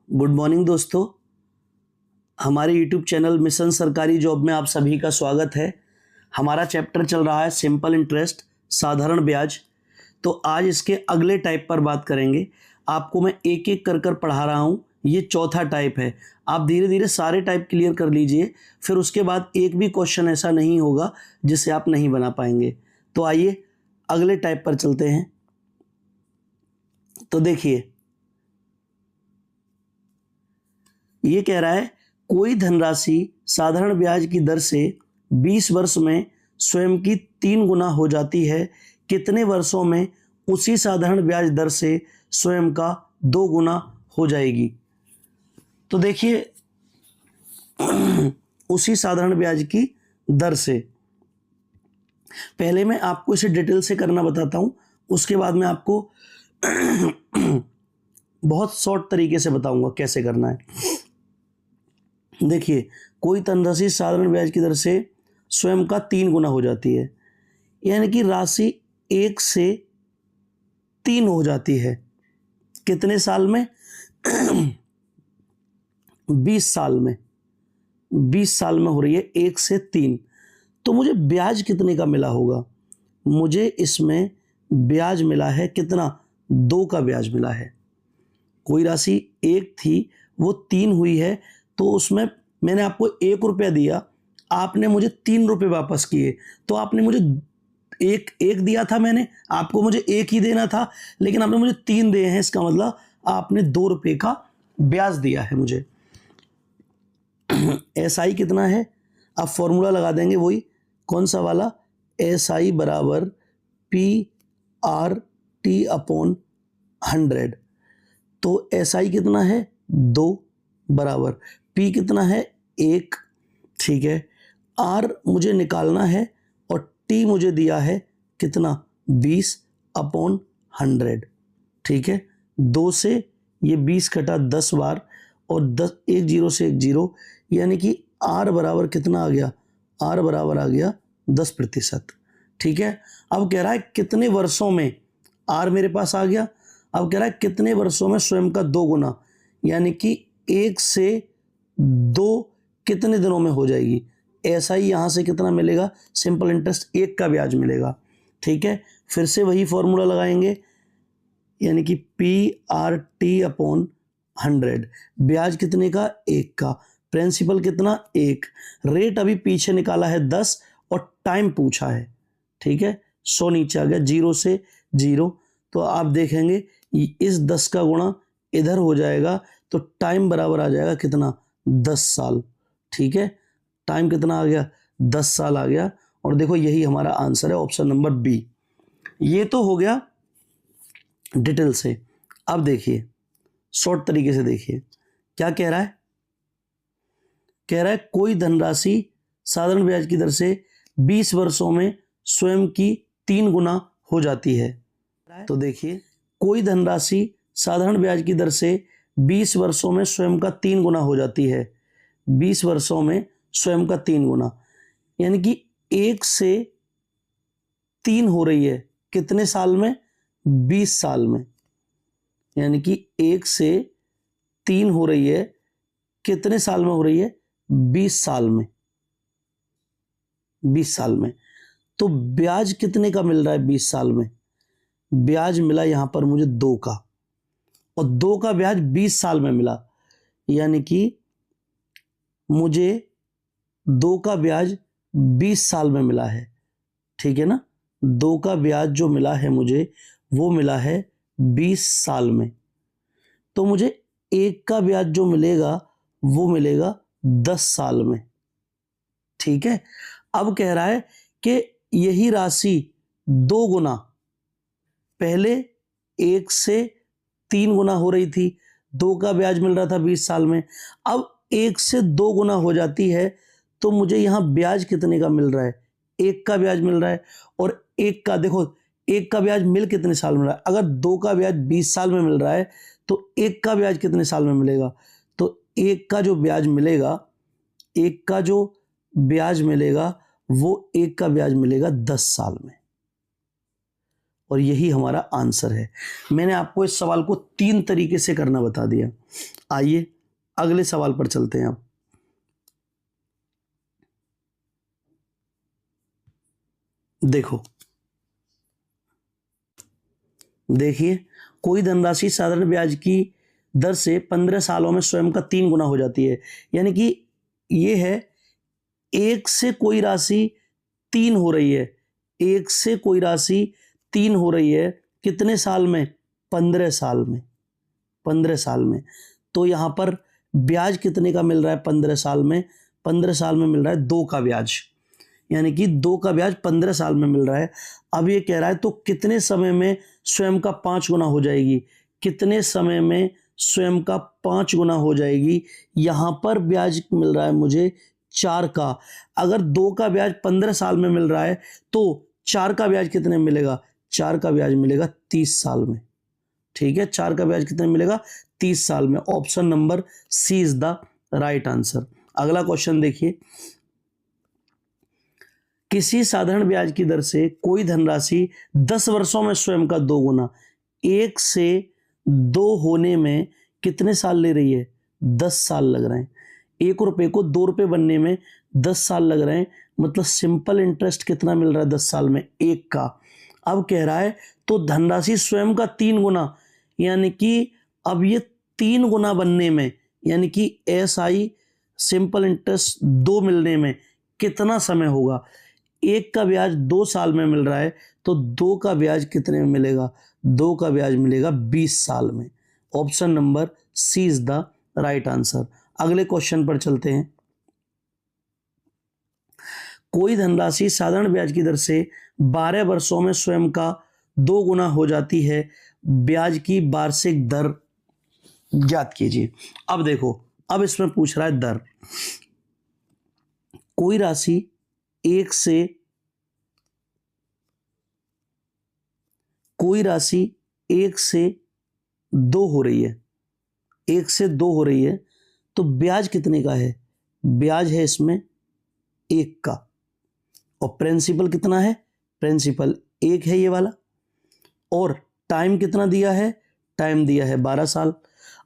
Good morning दोस्तों। हमारे YouTube channel mission सरकारी जॉब में आप सभी का स्वागत है। हमारा चैप्टर चल रहा है सिंपल इंटरेस्ट, साधारण ब्याज। तो आज इसके अगले टाइप पर बात करेंगे। आपको मैं एक एक कर कर पढ़ा रहा हूँ। ये चौथा टाइप है। आप धीरे धीरे सारे टाइप क्लियर कर लीजिए, फिर उसके बाद एक भी क्वेश्चन ऐसा नहीं होगा जिसे आप नहीं बना पाएंगे। तो आइए अगले टाइप पर चलते हैं। तो देखिए, ये कह रहा है कोई धनराशि साधारण ब्याज की दर से 20 वर्ष में स्वयं की 3 गुना हो जाती है, कितने वर्षों में उसी साधारण ब्याज दर से स्वयं का 2 गुना हो जाएगी। तो देखिए उसी साधारण ब्याज की दर से, पहले मैं आपको इसे डिटेल से करना बताता हूं, उसके बाद मैं आपको बहुत शॉर्ट तरीके से बताऊंगा कैसे करना है। देखिए, कोई धनराशि साधारण ब्याज की दर से स्वयं का 3 गुना हो जाती है, यानी कि राशि 1 से 3 हो जाती है। कितने साल में? 20 साल में। 20 साल में हो रही है 1 से 3। तो मुझे ब्याज कितने का मिला होगा? मुझे इसमें ब्याज मिला है कितना? 2 का ब्याज मिला है। कोई राशि 1 थी, वो 3 हुई है, तो उसमें मैंने आपको 1 रुपया दिया, आपने मुझे 3 रुपये वापस किए। तो आपने मुझे एक दिया था, मैंने आपको मुझे 1 ही देना था, लेकिन आपने मुझे 3 दिए हैं। इसका मतलब आपने 2 रुपये का ब्याज दिया है मुझे। SI कितना है? अब फॉर्मूला लगा देंगे, वही कौन सा वाला? SI बराबर PRT अपॉन 100। तो SI कितना है? 2 बराबर P कितना है? 1। ठीक है, R मुझे निकालना है और T मुझे दिया है कितना? 20 अपॉन 100। ठीक है, 2 से ये 20 कटा 10 बार, और 10 एक जीरो से एक जीरो, यानी कि R बराबर कितना आ गया? R बराबर आ गया 10%। ठीक है, अब कह रहा है कितने वर्षों में, R मेरे पास आ गया। अब कह रहा है कितने वर्षों में स्वयं का 2 गुना, यानी कि 1 से 2 कितने दिनों में हो जाएगी। ऐसा ही यहां से कितना मिलेगा? सिंपल इंटरेस्ट 1 का ब्याज मिलेगा। ठीक है, फिर से वही फॉर्मूला लगाएंगे, यानी कि PRT अपॉन 100। ब्याज कितने का? 1 का। प्रिंसिपल कितना? 1। रेट अभी पीछे निकाला है 10, और टाइम पूछा है। ठीक है, 100 नीचे आ गया, 0 से 0। तो आप देखेंगे इस 10 का गुणा इधर हो जाएगा, तो टाइम बराबर आ जाएगा कितना? 10 साल। ठीक है, टाइम कितना आ गया? 10 साल आ गया। और देखो यही हमारा आंसर है, ऑप्शन नंबर बी। ये तो हो गया डिटेल से। अब देखिए शॉर्ट तरीके से, देखिए क्या कह रहा है। कह रहा है कोई धनराशि साधारण ब्याज की दर से 20 वर्षों में स्वयं की 3 गुना हो जाती है। तो देखिए, कोई धनराशि साधारण ब्याज की दर से 20 वर्षों में स्वयं का 3 गुना हो जाती है। 20 वर्षों में स्वयं का 3 गुना, यानी कि 1 से 3 हो रही है कितने साल में? 20 साल में। यानी कि 1 से 3 हो रही है कितने साल में हो रही है? 20 साल में। 20 साल में। तो ब्याज कितने का मिल रहा है 20 साल में? ब्याज मिला यहां पर मुझे 2 का, और 2 का ब्याज 20 साल में मिला, यानी कि मुझे 2 का ब्याज 20 साल में मिला है। ठीक है ना, 2 का ब्याज जो मिला है मुझे, वो मिला है 20 साल में। तो मुझे 1 का ब्याज जो मिलेगा वो मिलेगा 10 साल में। ठीक है, अब कह रहा है कि यही राशि 2 गुना, पहले 1 से 3 गुना हो रही थी, 2 का ब्याज मिल रहा था 20 साल में, अब 1 से 2 गुना हो जाती है। तो मुझे यहां ब्याज कितने का मिल रहा है? 1 का ब्याज मिल रहा है। और 1 का देखो, 1 का ब्याज मिल कितने साल में रहा है? अगर 2 का ब्याज 20 साल में मिल रहा है, तो 1 का ब्याज कितने साल में मिलेगा? तो 1 का जो ब्याज मिलेगा, 1 का जो ब्याज मिलेगा, वो 1 का ब्याज मिलेगा 10 साल में। और यही हमारा आंसर है। मैंने आपको इस सवाल को 3 तरीके से करना बता दिया। आइए अगले सवाल पर चलते हैं। अब देखिए, कोई धनराशि साधारण ब्याज की दर से 15 सालों में स्वयं का 3 गुना हो जाती है। यानी कि ये है, 1 से कोई राशि 3 हो रही है, 1 से कोई राशि 3 हो रही है, कितने साल में? 15 साल में। 15 साल में। तो यहां पर ब्याज कितने का मिल रहा है 15 साल में? 15 साल में मिल रहा है 2 का ब्याज, यानी कि 2 का ब्याज 15 साल में मिल रहा है। अब ये कह रहा है तो कितने समय में स्वयं का 5 गुना हो जाएगी? कितने समय में स्वयं का 5 गुना हो जाएगी? यहां पर ब्याज मिल रहा है मुझे 4 का। अगर 2 का ब्याज 15 साल में मिल रहा है तो 4 का ब्याज कितने में मिलेगा? 4 का ब्याज मिलेगा 30 साल में। ठीक है, 4 का ब्याज कितने मिलेगा? 30 साल में। Option number C is the right answer. अगला क्वेश्चन देखिए, किसी साधारण ब्याज की दर से कोई धनराशि 10 वर्षों में स्वयं का 2 गुना, 1 से 2 होने में कितने साल ले रही है? 10 साल लग रहे हैं। 1 रुपए को 2 रुपए बनने में 10 साल लग रहे हैं, मतलब सिंपल इंटरेस्ट कितना मिल रहा है 10 साल में? 1 का। अब कह रहा है तो धनराशि स्वयं का 3 गुना, यानी कि अब ये 3 गुना बनने में, यानी कि SI सिंपल इंटरेस्ट 2 मिलने में कितना समय होगा? 1 का ब्याज 2 साल में मिल रहा है, तो 2 का ब्याज कितने में मिलेगा? 2 का ब्याज मिलेगा 20 साल में। Option number C is the right answer. अगले क्वेश्चन पर चलते हैं। कोई धनराशि साधारण ब्याज की दर से 12 वर्षों में स्वयं का 2 गुना हो जाती है, ब्याज की वार्षिक दर ज्ञात कीजिए। अब देखो, अब इसमें पूछ रहा है दर। कोई राशि 1 से 2 हो रही है, 1 से 2 हो रही है, तो ब्याज कितने का है? ब्याज है इसमें 1 का। और प्रिंसिपल कितना है? प्रिंसिपल 1 है ये वाला। और टाइम कितना दिया है? टाइम दिया है 12 साल।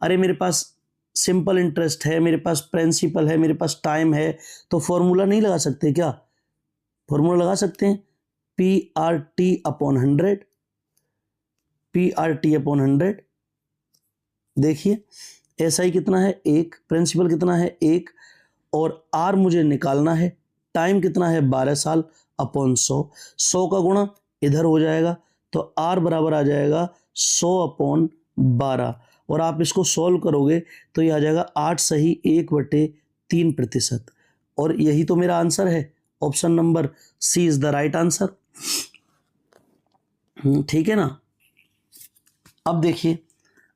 अरे मेरे पास सिंपल इंटरेस्ट है, मेरे पास प्रिंसिपल है, मेरे पास टाइम है, तो फॉर्मूला नहीं लगा सकते क्या? फॉर्मूला लगा सकते हैं, PRT अपॉन 100। PRT upon 100। देखिए, SI कितना है? 1, प्रिंसिपल कितना है? 1, और R मुझे निकालना है, टाइम कितना है? 12 साल, अपॉन 100। 100 का गुणा इधर हो जाएगा, तो R बराबर आ जाएगा 100 अपॉन 12, और आप इसको सॉल्व करोगे तो ये आ जाएगा 8 सही 1/3%। और यही तो मेरा आंसर है। Option number C is the right answer. ठीक है ना। अब देखिए,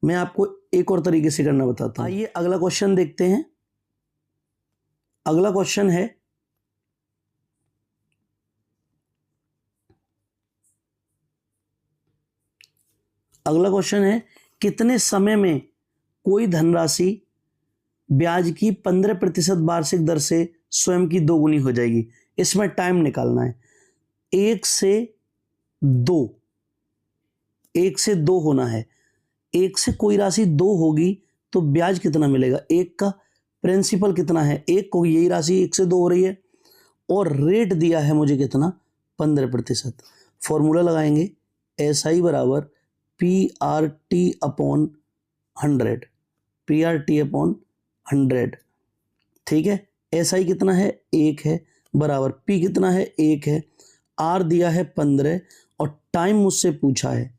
मैं आपको एक और तरीके से करना बताता हूं। आइए अगला क्वेश्चन देखते हैं। अगला क्वेश्चन है, कितने समय में कोई धनराशि ब्याज की 15% वार्षिक दर से स्वयं की 2 गुनी हो जाएगी? इसमें टाइम निकालना है। 1 से 2 होना है। 1 से कोई राशि 2 होगी तो ब्याज कितना मिलेगा? 1 का। प्रिंसिपल कितना है? 1 को। यही राशि 1 से 2 हो रही है, और रेट दिया है मुझे कितना? 15%। फॉर्मूला लगाएंगे, SI बराबर PRT अपॉन 100। PRT upon 100। ठीक है, SI कितना है? 1 है, बराबर P कितना है? 1 है, R दिया है 15, और टाइम मुझसे पूछा है।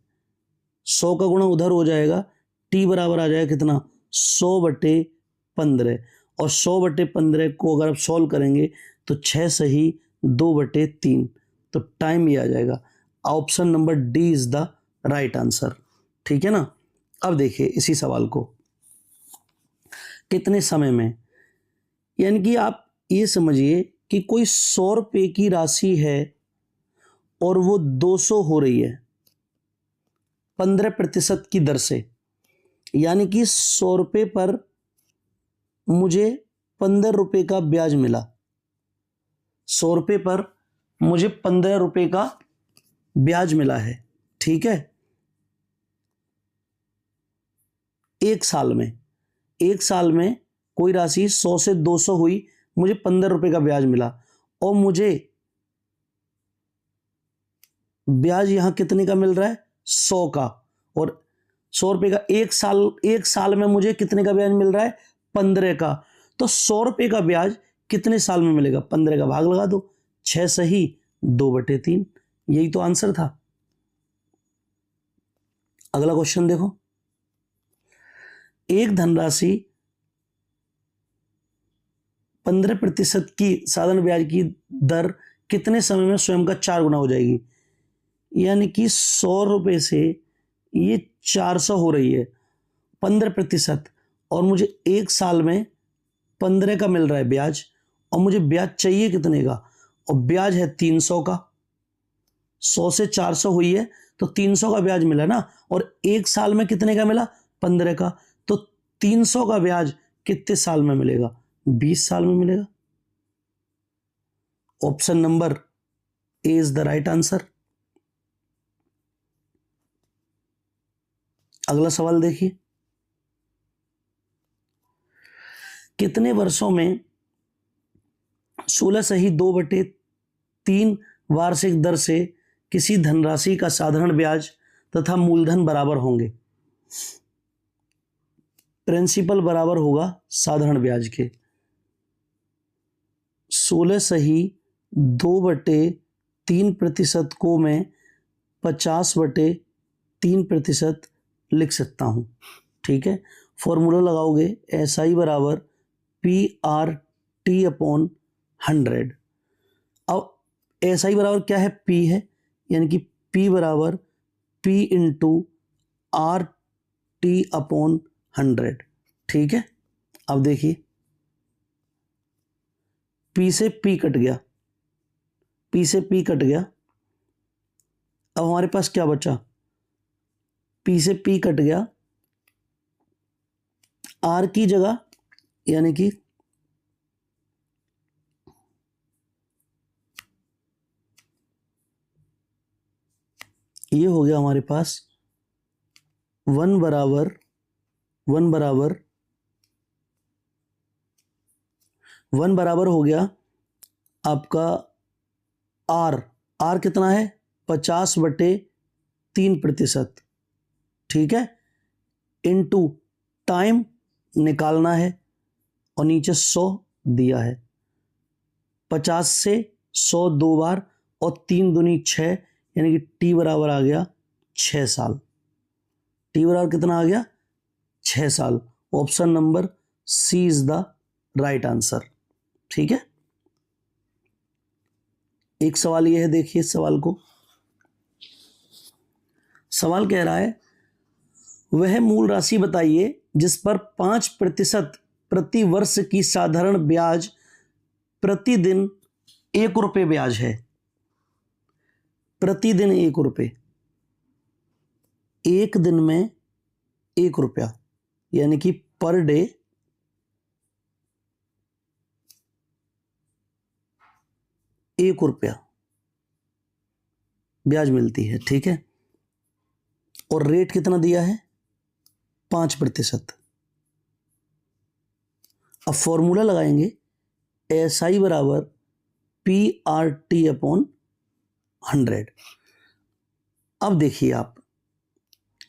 100 का गुणा उधर हो जाएगा, T बराबर आ जाएगा कितना? 100/15, और 100/15 को अगर आप सॉल्व करेंगे तो 6 सही 2/3, तो टाइम ये आ जाएगा। Option number D is the right answer. ठीक है ना। अब देखिए इसी सवाल को, कितने समय में, यानी कि आप ये समझिए कि कोई 100 रुपये की राशि है और वो 200 हो रही है 15% की दर से, यानी कि 100 रुपये पर मुझे 15 रुपये का ब्याज मिला। 100 रुपये पर मुझे 15 रुपये का ब्याज मिला है। ठीक है। एक साल में कोई राशि 100 से 200 हुई, मुझे 15 रुपए का ब्याज मिला, और मुझे ब्याज यहां कितने का मिल रहा है? 100 का, और 100 रुपए का एक साल में मुझे कितने का ब्याज मिल रहा है? 15 का। तो 100 रुपए का ब्याज कितने साल में मिलेगा? 15 का भाग लगा दो, 6 सही 2/3, यही तो आंसर था। अगला क्वेश्चन देखो, एक धनराशि 15% की साधारण ब्याज की दर कितने समय में स्वयं का 4 गुना हो जाएगी? यानी कि 100 रुपए से ये 400 हो रही है, 15%, और मुझे एक साल में 15 का मिल रहा है ब्याज, और मुझे ब्याज चाहिए कितने का? और ब्याज है 300 का। 100 से 400 हुई है तो 300 का ब्याज मिला ना, और एक साल में कितने का मिला? 15 का। तो 300 का ब्याज कितने साल में मिलेगा? 20 साल में मिलेगा। Option number A is the right answer. अगला सवाल देखिए, कितने वर्षों में 16 सही 2/3 वार्षिक दर से किसी धनराशि का साधारण ब्याज तथा मूलधन बराबर होंगे? प्रिंसिपल बराबर होगा साधारण ब्याज के। 16 सही 2/3% को मैं 50/3% लिख सकता हूं, ठीक है। फॉर्मूला लगाओगे, SI बराबर PRT/100। अब SI बराबर क्या है? P है, यानी कि P बराबर P इंटू RT/100, ठीक है। अब देखिए, P से P कट गया, P से P कट गया, अब हमारे पास क्या बचा? P से P कट गया, R की जगह, यानी कि ये हो गया हमारे पास 1 बराबर हो गया आपका R कितना है? 50/3%, ठीक है, इनटू टाइम निकालना है, और नीचे 100 दिया है। 50 से 100 2 बार, और 3 दूनी 6, यानी कि T बराबर आ गया 6 साल। T बराबर कितना आ गया? 6 साल। Option number C is the right answer, ठीक है। एक सवाल यह है, देखिए सवाल को। सवाल कह रहा है, वह मूल राशि बताइए जिस पर 5% प्रति वर्ष की साधारण ब्याज प्रतिदिन 1 रुपये ब्याज है। प्रतिदिन 1 रुपये, एक दिन में 1 रुपया, यानी कि पर डे 1 रुपया ब्याज मिलती है, ठीक है। और रेट कितना दिया है? 5%। अब फॉर्मूला लगाएंगे, SI बराबर PRT/100। अब देखिए आप,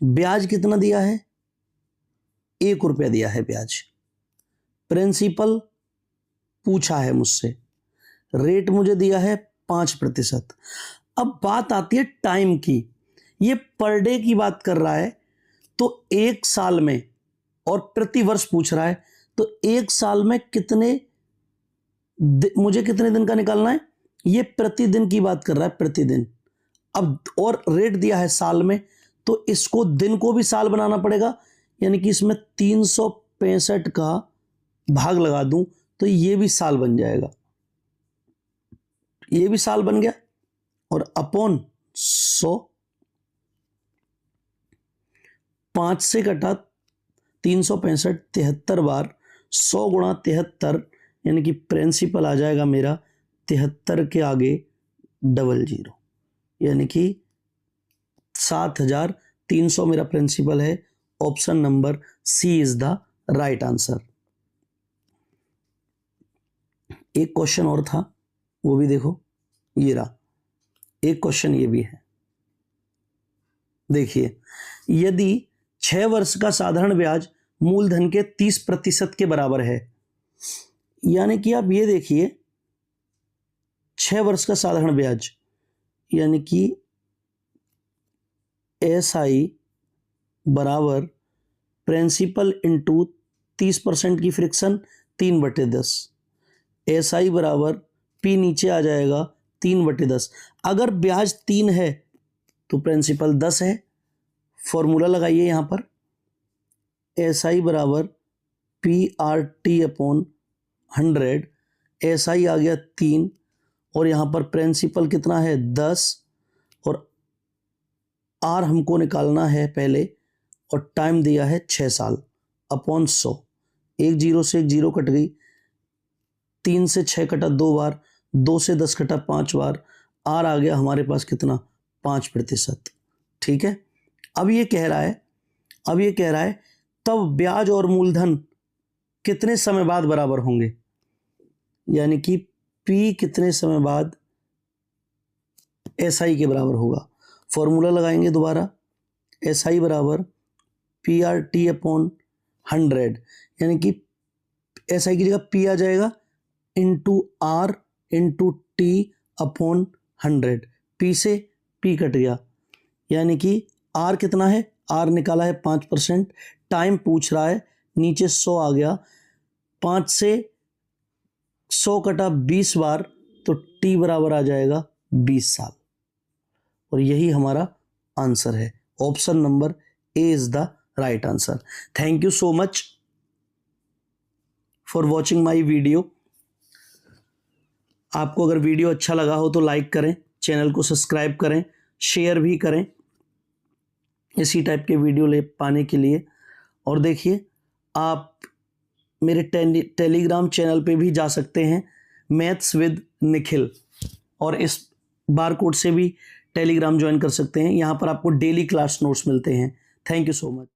ब्याज कितना दिया है? 1 रुपया दिया है ब्याज। प्रिंसिपल पूछा है मुझसे, रेट मुझे दिया है 5%। अब बात आती है टाइम की, ये पर डे की बात कर रहा है, तो एक साल में, और प्रति वर्ष पूछ रहा है, तो एक साल में मुझे कितने दिन का निकालना है? ये प्रतिदिन की बात कर रहा है, प्रतिदिन। अब और रेट दिया है साल में, तो इसको दिन को भी साल बनाना पड़ेगा, यानी कि इसमें 365 का भाग लगा दूं तो ये भी साल बन जाएगा, ये भी साल बन गया, और अपॉन 100, 5 से कटा 365, 73 बार, 100 गुणा 73, यानी कि प्रिंसिपल आ जाएगा मेरा 73 के आगे 00, यानी कि 7,300 मेरा प्रिंसिपल है। Option number C is the right answer. एक क्वेश्चन और था, वो भी देखो, ये रहा एक क्वेश्चन, ये भी है। देखिए, यदि 6 वर्ष का साधारण ब्याज मूलधन के 30% के बराबर है, यानी कि आप ये देखिए 6 वर्ष का साधारण ब्याज, यानी कि SI बराबर प्रिंसिपल इंटू 30% की फ्रिक्शन 3/10। SI बराबर P नीचे आ जाएगा 3/10। अगर ब्याज 3 है तो प्रिंसिपल 10 है। फॉर्मूला लगाइए यहां पर, SI बराबर PRT/100। SI आ गया 3 और यहां पर प्रिंसिपल कितना है 10 और R हमको निकालना है पहले, और टाइम दिया है 6 साल अपॉन 100। एक जीरो से एक जीरो कट गई, 3 से 6 कटा 2 बार, 2 से 10 कटा 5 बार, R आ गया हमारे पास कितना 5%। ठीक है। अब ये कह रहा है तब ब्याज और मूलधन कितने समय बाद बराबर होंगे, यानी कि P कितने समय बाद SI के बराबर होगा। फॉर्मूला लगाएंगे दोबारा, SI बराबर PRT/100, यानी कि SI की जगह P आ जाएगा into R into T/100। P से P कट गया, यानी कि R कितना है, R निकाला है 5%, टाइम पूछ रहा है, नीचे 100 आ गया, 5 से 100 कटा 20 बार, तो T बराबर आ जाएगा 20 साल। और यही हमारा आंसर है। Option number A is the right answer. Thank you so much for watching my video. आपको अगर वीडियो अच्छा लगा हो तो लाइक करें, चैनल को सब्सक्राइब करें, शेयर भी करें इसी टाइप के वीडियो ले पाने के लिए। और देखिए, आप मेरे टेलीग्राम चैनल पे भी जा सकते हैं, मैथ्स विद निखिल, और इस बार कोड से भी टेलीग्राम ज्वाइन कर सकते हैं। यहाँ पर आपको डेली क्लास नोट्स मिलते हैं। Thank you so much.